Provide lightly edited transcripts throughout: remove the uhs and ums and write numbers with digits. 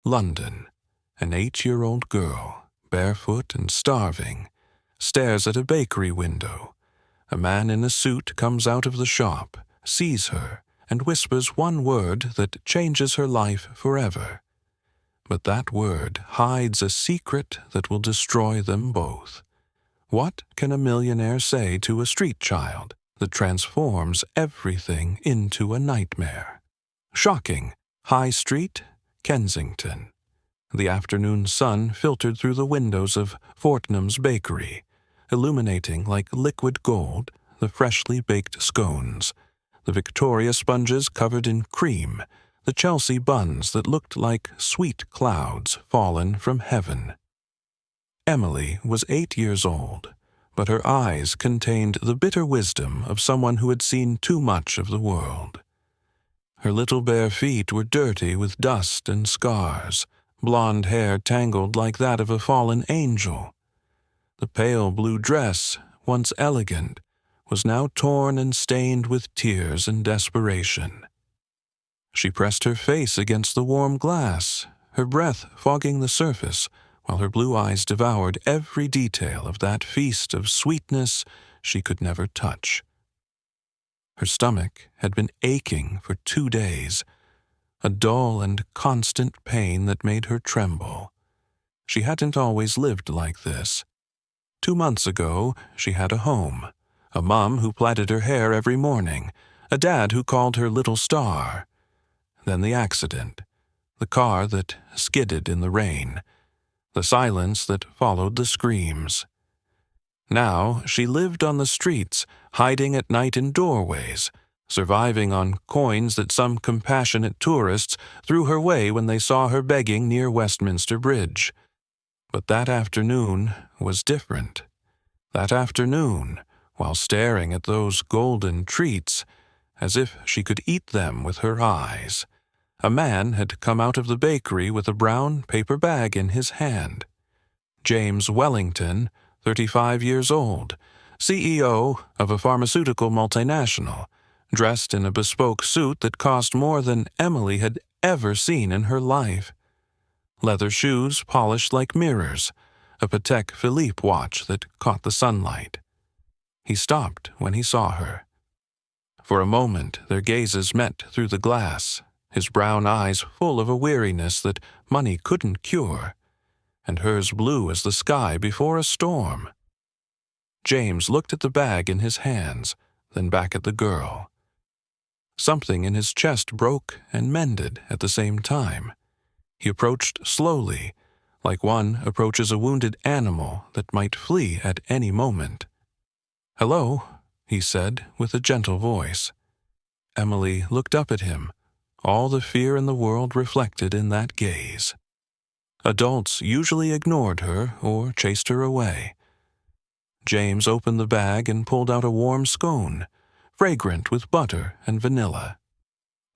London. An 8-year-old girl, barefoot and starving, stares at a bakery window. A man in a suit comes out of the shop, sees her, and whispers one word that changes her life forever. But that word hides a secret that will destroy them both. What can a millionaire say to a street child that transforms everything into a nightmare? Shocking. High Street, Kensington. The afternoon sun filtered through the windows of Fortnum's bakery, illuminating like liquid gold the freshly baked scones, the Victoria sponges covered in cream, the Chelsea buns that looked like sweet clouds fallen from heaven. Emily was 8 years old, but her eyes contained the bitter wisdom of someone who had seen too much of the world. Her little bare feet were dirty with dust and scars, blonde hair tangled like that of a fallen angel. The pale blue dress, once elegant, was now torn and stained with tears and desperation. She pressed her face against the warm glass, her breath fogging the surface, while her blue eyes devoured every detail of that feast of sweetness she could never touch. Her stomach had been aching for 2 days, a dull and constant pain that made her tremble. She hadn't always lived like this. 2 months ago, she had a home, a mom who plaited her hair every morning, a dad who called her Little Star. Then the accident, the car that skidded in the rain, the silence that followed the screams. Now she lived on the streets, hiding at night in doorways, surviving on coins that some compassionate tourists threw her way when they saw her begging near Westminster Bridge. But that afternoon was different. That afternoon, while staring at those golden treats, as if she could eat them with her eyes, a man had come out of the bakery with a brown paper bag in his hand. James Wellington, 35 years old, CEO of a pharmaceutical multinational, dressed in a bespoke suit that cost more than Emily had ever seen in her life. Leather shoes polished like mirrors, a Patek Philippe watch that caught the sunlight. He stopped when he saw her. For a moment their gazes met through the glass, his brown eyes full of a weariness that money couldn't cure, and hers blue as the sky before a storm. James looked at the bag in his hands, then back at the girl. Something in his chest broke and mended at the same time. He approached slowly, like one approaches a wounded animal that might flee at any moment. "Hello," he said with a gentle voice. Emily looked up at him, all the fear in the world reflected in that gaze. Adults usually ignored her or chased her away. James opened the bag and pulled out a warm scone, fragrant with butter and vanilla.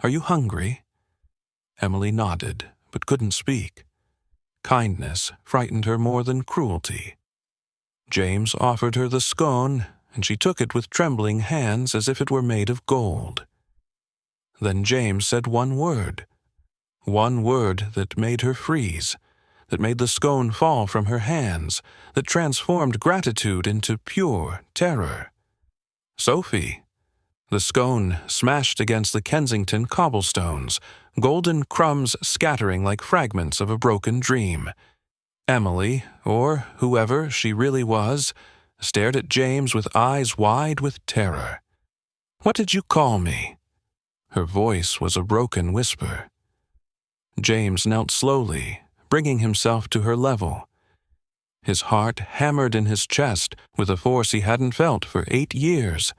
"Are you hungry?" Emily nodded, but couldn't speak. Kindness frightened her more than cruelty. James offered her the scone, and she took it with trembling hands as if it were made of gold. Then James said one word that made her freeze, that made the scone fall from her hands, that transformed gratitude into pure terror. "Sophie." The scone smashed against the Kensington cobblestones, golden crumbs scattering like fragments of a broken dream. Emily, or whoever she really was, stared at James with eyes wide with terror. "What did you call me?" Her voice was a broken whisper. James knelt slowly, bringing himself to her level. His heart hammered in his chest with a force he hadn't felt for 8 years.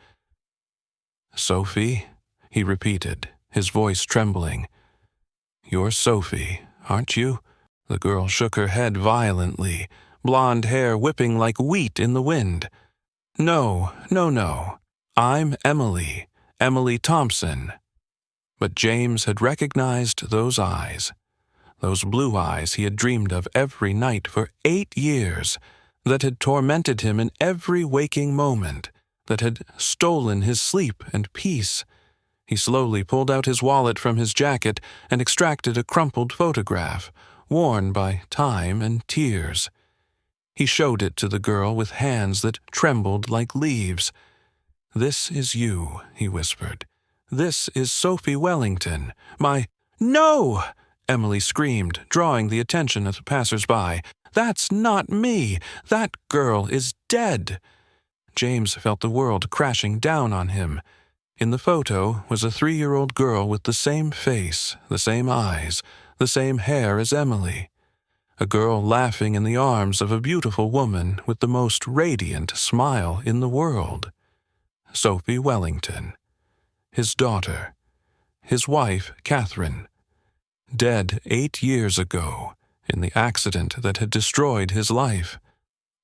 "Sophie," he repeated, his voice trembling. "You're Sophie, aren't you?" The girl shook her head violently, blonde hair whipping like wheat in the wind. No. I'm Emily, Emily Thompson." But James had recognized those eyes, those blue eyes he had dreamed of every night for 8 years, that had tormented him in every waking moment, that had stolen his sleep and peace. He slowly pulled out his wallet from his jacket and extracted a crumpled photograph, worn by time and tears. He showed it to the girl with hands that trembled like leaves. "This is you," he whispered. "This is Sophie Wellington, my—" "No!" Emily screamed, drawing the attention of the passers-by. "That's not me! That girl is dead!" James felt the world crashing down on him. In the photo was a 3-year-old girl with the same face, the same eyes, the same hair as Emily. A girl laughing in the arms of a beautiful woman with the most radiant smile in the world. Sophie Wellington. His daughter. His wife, Catherine. Dead 8 years ago in the accident that had destroyed his life.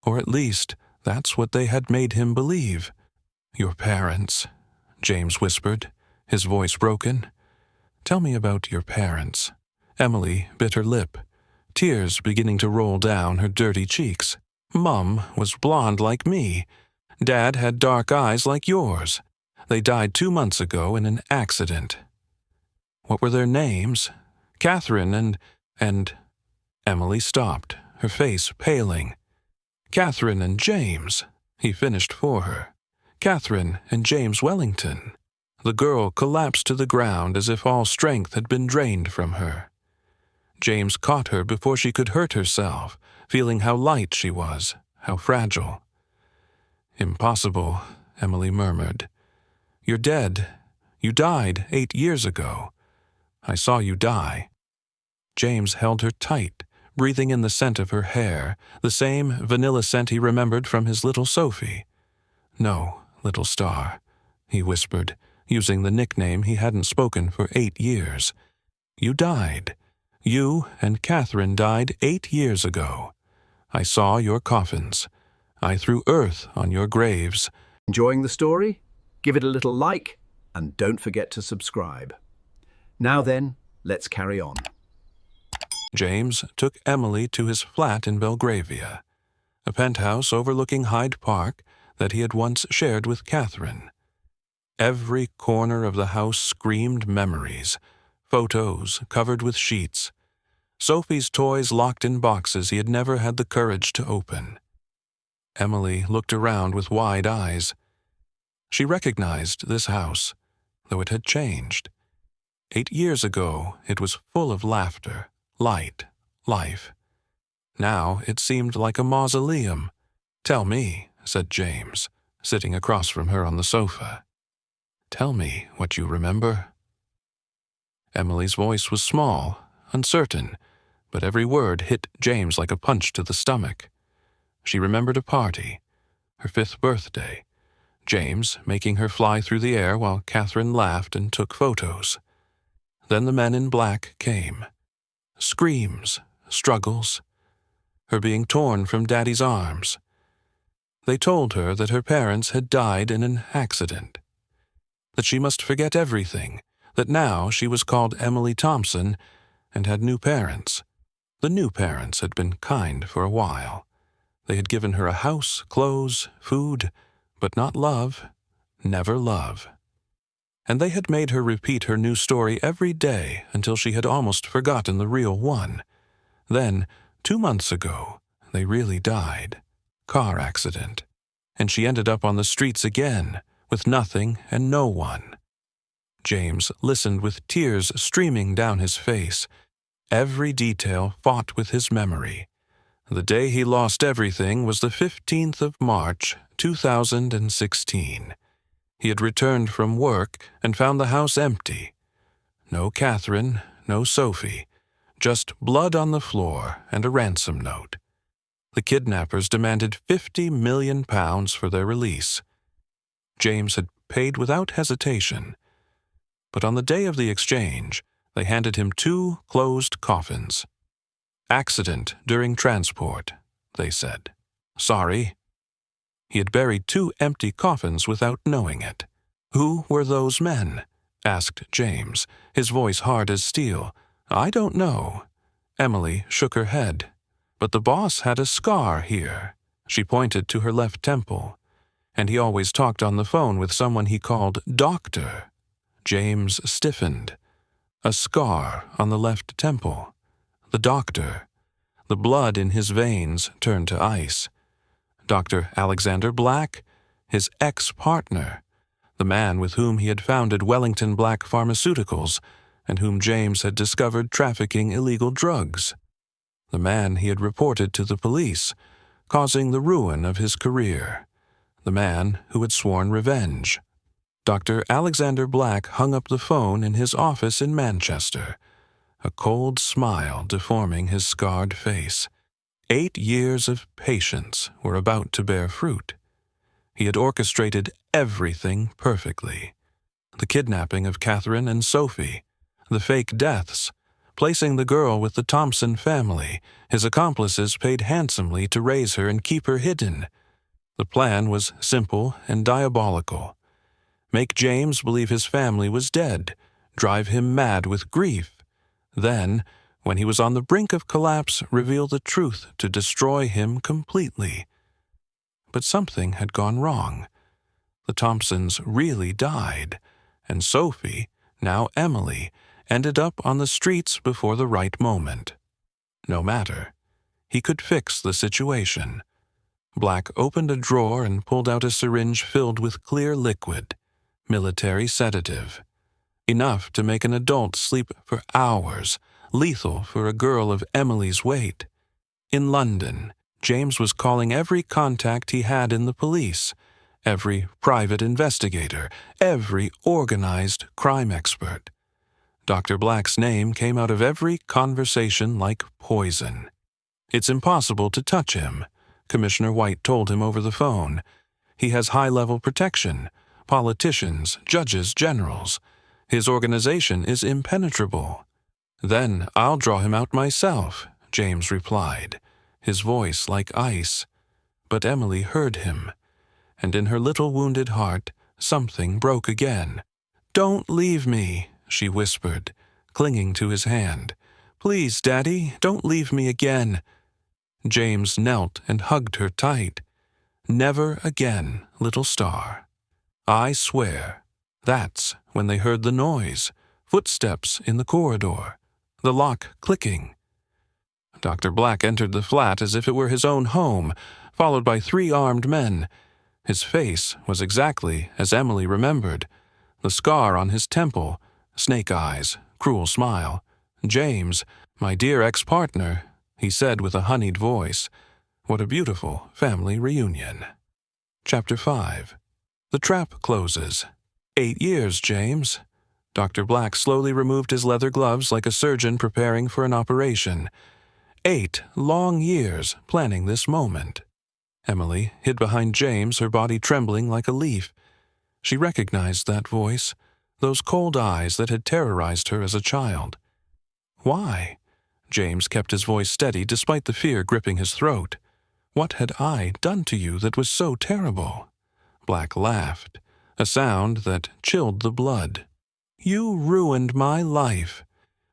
Or at least, that's what they had made him believe. "Your parents," James whispered, his voice broken. "Tell me about your parents." Emily bit her lip, tears beginning to roll down her dirty cheeks. "Mum was blonde like me. Dad had dark eyes like yours. They died 2 months ago in an accident." "What were their names?" "Catherine and—" Emily stopped, her face paling. "Catherine and James," he finished for her. "Catherine and James Wellington." The girl collapsed to the ground as if all strength had been drained from her. James caught her before she could hurt herself, feeling how light she was, how fragile. "Impossible," Emily murmured. "You're dead. You died 8 years ago. I saw you die." James held her tight, breathing in the scent of her hair, the same vanilla scent he remembered from his little Sophie. "No, little star," he whispered, using the nickname he hadn't spoken for 8 years. "You died. You and Catherine died 8 years ago. I saw your coffins. I threw earth on your graves." Enjoying the story? Give it a little like, and don't forget to subscribe. Now then, let's carry on. James took Emily to his flat in Belgravia, a penthouse overlooking Hyde Park that he had once shared with Catherine. Every corner of the house screamed memories, photos covered with sheets, Sophie's toys locked in boxes he had never had the courage to open. Emily looked around with wide eyes. She recognized this house, though it had changed. 8 years ago, it was full of laughter, light, life. Now it seemed like a mausoleum. "Tell me," said James, sitting across from her on the sofa. "Tell me what you remember." Emily's voice was small, uncertain, but every word hit James like a punch to the stomach. She remembered a party, her 5th birthday, James making her fly through the air while Catherine laughed and took photos. Then the men in black came. Screams, struggles, her being torn from Daddy's arms. They told her that her parents had died in an accident, that she must forget everything, that now she was called Emily Thompson and had new parents. The new parents had been kind for a while. They had given her a house, clothes, food, but not love, never love. And they had made her repeat her new story every day until she had almost forgotten the real one. Then, 2 months ago, they really died. Car accident. And she ended up on the streets again, with nothing and no one. James listened with tears streaming down his face. Every detail fought with his memory. The day he lost everything was the 15th of March, 2016. He had returned from work and found the house empty. No Catherine, no Sophie, just blood on the floor and a ransom note. The kidnappers demanded £50 million for their release. James had paid without hesitation. But on the day of the exchange, they handed him 2 closed coffins. "Accident during transport," they said. "Sorry." He had buried 2 empty coffins without knowing it. "Who were those men?" asked James, his voice hard as steel. "I don't know." Emily shook her head. "But the boss had a scar here." She pointed to her left temple. "And he always talked on the phone with someone he called Doctor." James stiffened. A scar on the left temple. the doctor. The blood in his veins turned to ice. Dr. Alexander Black, his ex-partner, the man with whom he had founded Wellington Black Pharmaceuticals and whom James had discovered trafficking illegal drugs. The man he had reported to the police, causing the ruin of his career. The man who had sworn revenge. Dr. Alexander Black hung up the phone in his office in Manchester, a cold smile deforming his scarred face. 8 years of patience were about to bear fruit. He had orchestrated everything perfectly. The kidnapping of Catherine and Sophie, the fake deaths, placing the girl with the Thompson family. His accomplices paid handsomely to raise her and keep her hidden. The plan was simple and diabolical. Make James believe his family was dead, drive him mad with grief. Then, when he was on the brink of collapse, reveal the truth to destroy him completely. But something had gone wrong. The Thompsons really died, and Sophie, now Emily, ended up on the streets before the right moment. No matter. He could fix the situation. Black opened a drawer and pulled out a syringe filled with clear liquid, military sedative. Enough to make an adult sleep for hours, lethal for a girl of Emily's weight. In London, James was calling every contact he had in the police, every private investigator, every organized crime expert. Dr. Black's name came out of every conversation like poison. It's impossible to touch him, Commissioner White told him over the phone. He has high-level protection, politicians, judges, generals. His organization is impenetrable. Then I'll draw him out myself, James replied, his voice like ice. But Emily heard him, and in her little wounded heart, something broke again. "Don't leave me," she whispered, clinging to his hand. "Please, Daddy, don't leave me again." James knelt and hugged her tight. "Never again, little star. I swear." That's when they heard the noise, footsteps in the corridor, the lock clicking. Dr. Black entered the flat as if it were his own home, followed by 3 armed men. His face was exactly as Emily remembered. The scar on his temple, snake eyes, cruel smile. "James, my dear ex-partner," he said with a honeyed voice. What a beautiful family reunion. Chapter 5. The trap closes. 8 years, James. Dr. Black slowly removed his leather gloves like a surgeon preparing for an operation. 8 long years planning this moment. Emily hid behind James, her body trembling like a leaf. She recognized that voice, those cold eyes that had terrorized her as a child. Why? James kept his voice steady despite the fear gripping his throat. "What had I done to you that was so terrible?" Black laughed, a sound that chilled the blood. "You ruined my life.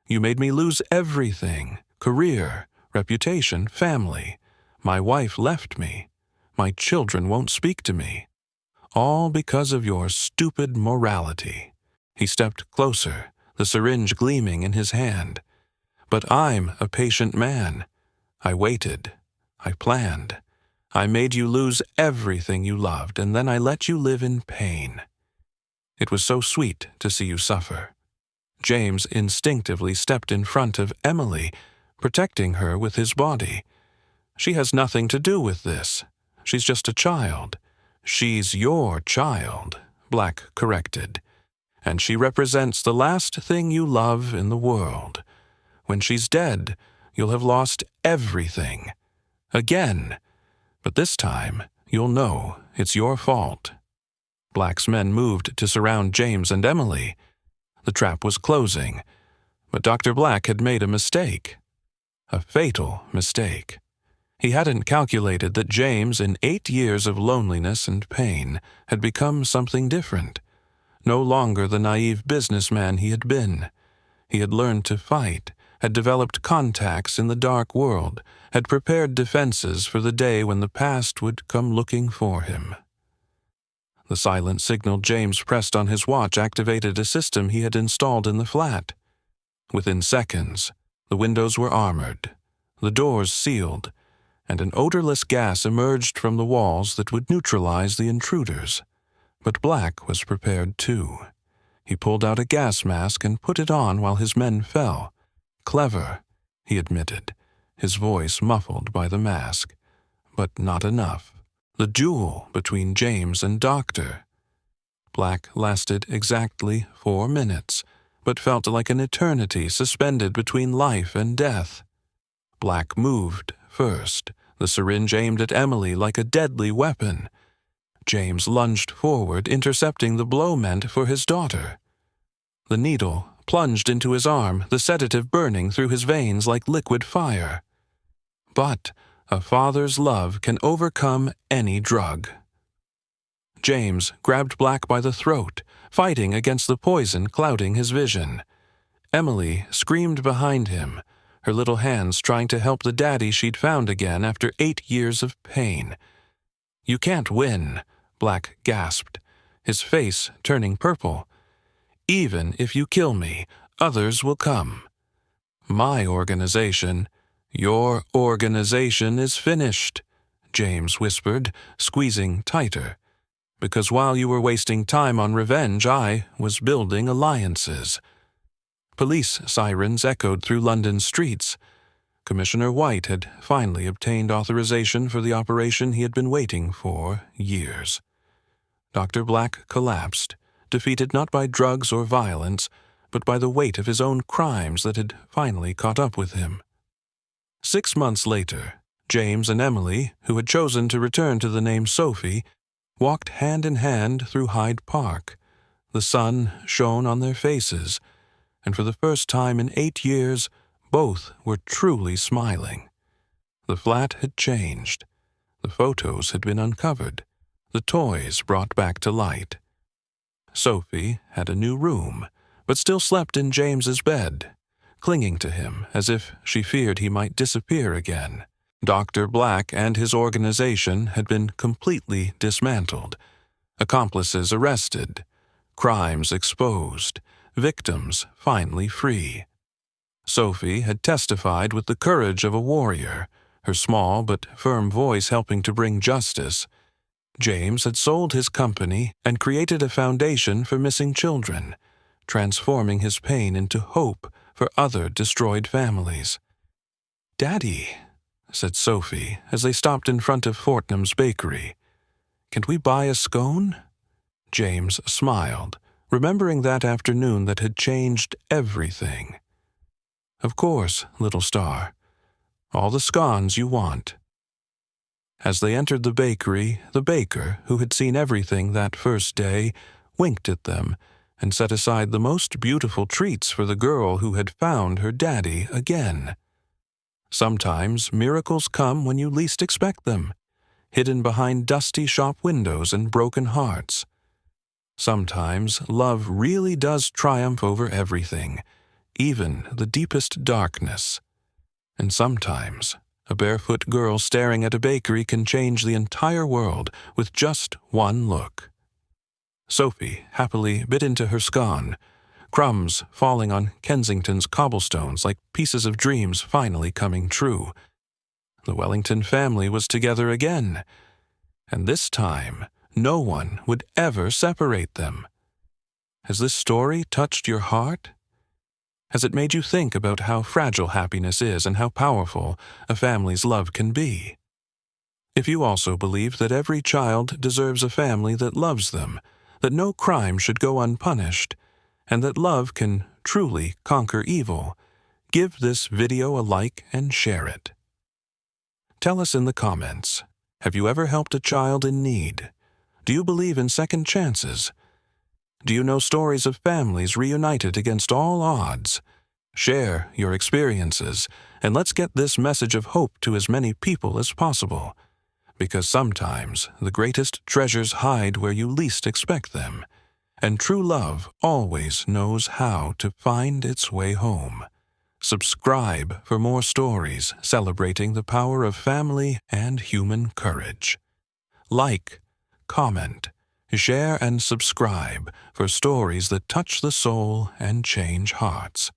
You made me lose everything, career, reputation, family. My wife left me. My children won't speak to me. All because of your stupid morality." He stepped closer, the syringe gleaming in his hand. "But I'm a patient man. I waited. I planned. I made you lose everything you loved, and then I let you live in pain. It was so sweet to see you suffer." James instinctively stepped in front of Emily, protecting her with his body. "She has nothing to do with this. She's just a child." "She's your child," Black corrected. "And she represents the last thing you love in the world. When she's dead, you'll have lost everything. Again. But this time, you'll know it's your fault." Black's men moved to surround James and Emily. The trap was closing, but Dr. Black had made a mistake. A fatal mistake. He hadn't calculated that James, in 8 years of loneliness and pain, had become something different. No longer the naive businessman he had been. He had learned to fight, had developed contacts in the dark world, had prepared defenses for the day when the past would come looking for him. The silent signal James pressed on his watch activated a system he had installed in the flat. Within seconds, The windows were armored, the doors sealed, and an odorless gas emerged from the walls that would neutralize the intruders. But Black was prepared too. He pulled out a gas mask and put it on while his men fell. Clever, he admitted, his voice muffled by the mask. But not enough. The duel between James and Doctor. Black lasted exactly 4 minutes, but felt like an eternity suspended between life and death. Black moved first, the syringe aimed at Emily like a deadly weapon. James lunged forward, intercepting the blow meant for his daughter. The needle plunged into his arm, the sedative burning through his veins like liquid fire. But a father's love can overcome any drug. James grabbed Black by the throat, fighting against the poison clouding his vision. Emily screamed behind him, her little hands trying to help the daddy she'd found again after 8 years of pain. "You can't win," Black gasped, his face turning purple. "Even if you kill me, others will come. My organization, your organization is finished," James whispered, squeezing tighter. "Because while you were wasting time on revenge, I was building alliances." Police sirens echoed through London streets. Commissioner White had finally obtained authorization for the operation he had been waiting for years. Dr. Black collapsed, defeated not by drugs or violence, but by the weight of his own crimes that had finally caught up with him. 6 months later, James and Emily, who had chosen to return to the name Sophie, walked hand in hand through Hyde Park. The sun shone on their faces, and for the first time in 8 years, both were truly smiling. The flat had changed. The photos had been uncovered, the toys brought back to light. Sophie had a new room, but still slept in James's bed, clinging to him as if she feared he might disappear again. Dr. Black and his organization had been completely dismantled, accomplices arrested, crimes exposed, victims finally free. Sophie had testified with the courage of a warrior, her small but firm voice helping to bring justice. James had sold his company and created a foundation for missing children, transforming his pain into hope for other destroyed families. "Daddy," said Sophie as they stopped in front of Fortnum's bakery, "can't we buy a scone?" James smiled, remembering that afternoon that had changed everything. "Of course, little star. All the scones you want." As they entered the bakery, the baker, who had seen everything that first day, winked at them and set aside the most beautiful treats for the girl who had found her daddy again. Sometimes miracles come when you least expect them, hidden behind dusty shop windows and broken hearts. Sometimes love really does triumph over everything, even the deepest darkness. And sometimes a barefoot girl staring at a bakery can change the entire world with just one look. Sophie happily bit into her scone, crumbs falling on Kensington's cobblestones like pieces of dreams finally coming true. The Wellington family was together again, and this time no one would ever separate them. Has this story touched your heart? Has it made you think about how fragile happiness is and how powerful a family's love can be? If you also believe that every child deserves a family that loves them, that no crime should go unpunished, and that love can truly conquer evil, give this video a like and share it. Tell us in the comments, have you ever helped a child in need? Do you believe in second chances? Do you know stories of families reunited against all odds? Share your experiences, and let's get this message of hope to as many people as possible. Because sometimes the greatest treasures hide where you least expect them, and true love always knows how to find its way home. Subscribe for more stories celebrating the power of family and human courage. Like, comment, share and subscribe for stories that touch the soul and change hearts.